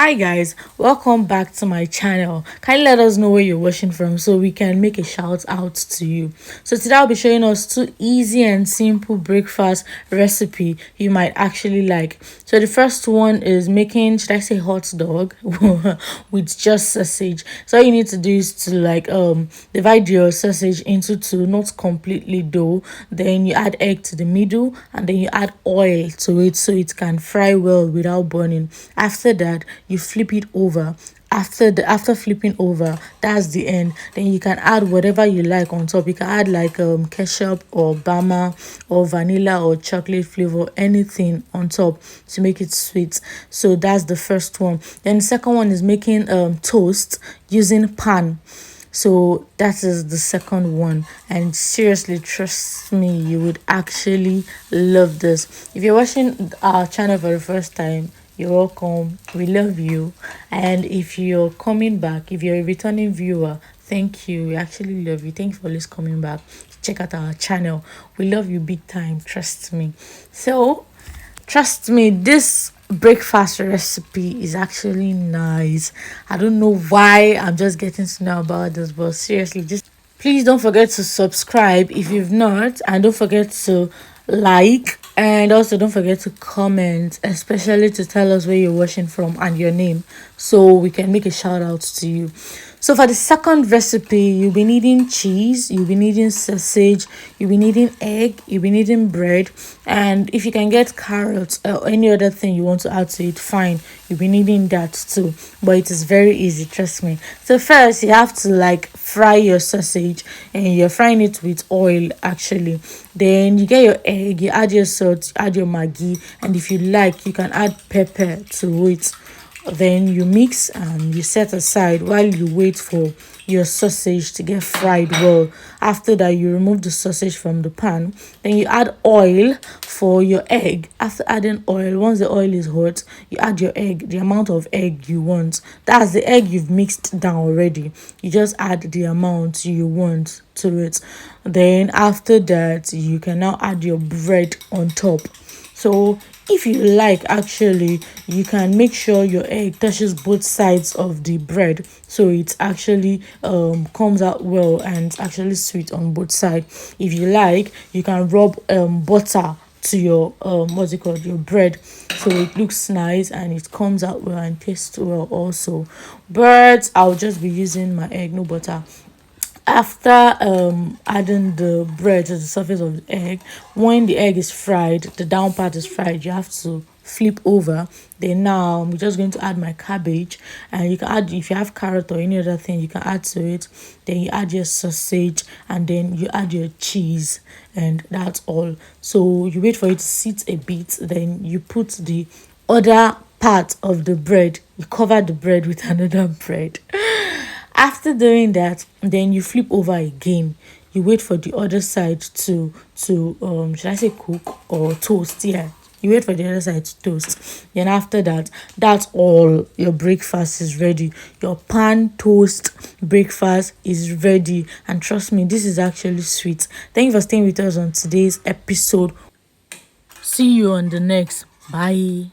Hi guys, welcome back to my channel. Kindly let us know where you're watching from so we can make a shout out to you. So today I'll be showing us two easy and simple breakfast recipe you might actually like. So the first one is making, should I say, hot dog with just sausage. So all you need to do is to divide your sausage into two, not completely dough. Then you add egg to the middle and then you add oil to it so it can fry well without burning. After that, you flip it over. After flipping over, that's the end. Then you can add whatever you like on top. You can add ketchup or bama or vanilla or chocolate flavor, anything on top to make it sweet. So that's the first one. Then the second one is making toast using pan. So that is the second one, and seriously, trust me, you would actually love this. If you're watching our channel for the first time, you're welcome. We love you. And if you're coming back, if you're a returning viewer, thank you. We actually love you. Thank you for always coming back. Check out our channel. We love you big time, trust me. So trust me, this breakfast recipe is actually nice. I don't know why I'm just getting to know about this, but seriously, just please don't forget to subscribe if you've not, and don't forget to like, and also don't forget to comment, especially to tell us where you're watching from and your name so we can make a shout out to you. So for the second recipe, you'll be needing cheese, you'll be needing sausage, you'll be needing egg, you'll be needing bread, and if you can get carrots or any other thing you want to add to it, fine, you'll be needing that too. But it is very easy, trust me. So first, you have to fry your sausage, and you're frying it with oil actually. Then you get your egg, you add your salt, you add your maggi, and if you like, you can add pepper to it. Then you mix and you set aside while you wait for your sausage to get fried well. After that, you remove the sausage from the pan. Then you add oil for your egg. After adding oil, once the oil is hot, you add your egg, the amount of egg you want. That's the egg you've mixed down already. You just add the amount you want to it. Then after that, you can now add your bread on top. So if you like, actually, you can make sure your egg touches both sides of the bread so it actually comes out well and it's actually sweet on both sides. If you like, you can rub butter to your what's it called, your bread, so it looks nice and it comes out well and tastes well also. But I'll just be using my egg, no butter. After adding the bread to the surface of the egg, when the egg is fried, the down part is fried, you have to flip over. Then now I'm just going to add my cabbage, and you can add, if you have carrot or any other thing, you can add to it. Then you add your sausage, and then you add your cheese, and that's all. So you wait for it to sit a bit, then you put the other part of the bread, you cover the bread with another bread. After doing that, then you flip over again. You wait for the other side to should I say cook or toast? Yeah, you wait for the other side to toast. Then after that, that's all. Your breakfast is ready. Your pan toast breakfast is ready, and trust me, this is actually sweet. Thank you for staying with us on today's episode. See you on the next. Bye.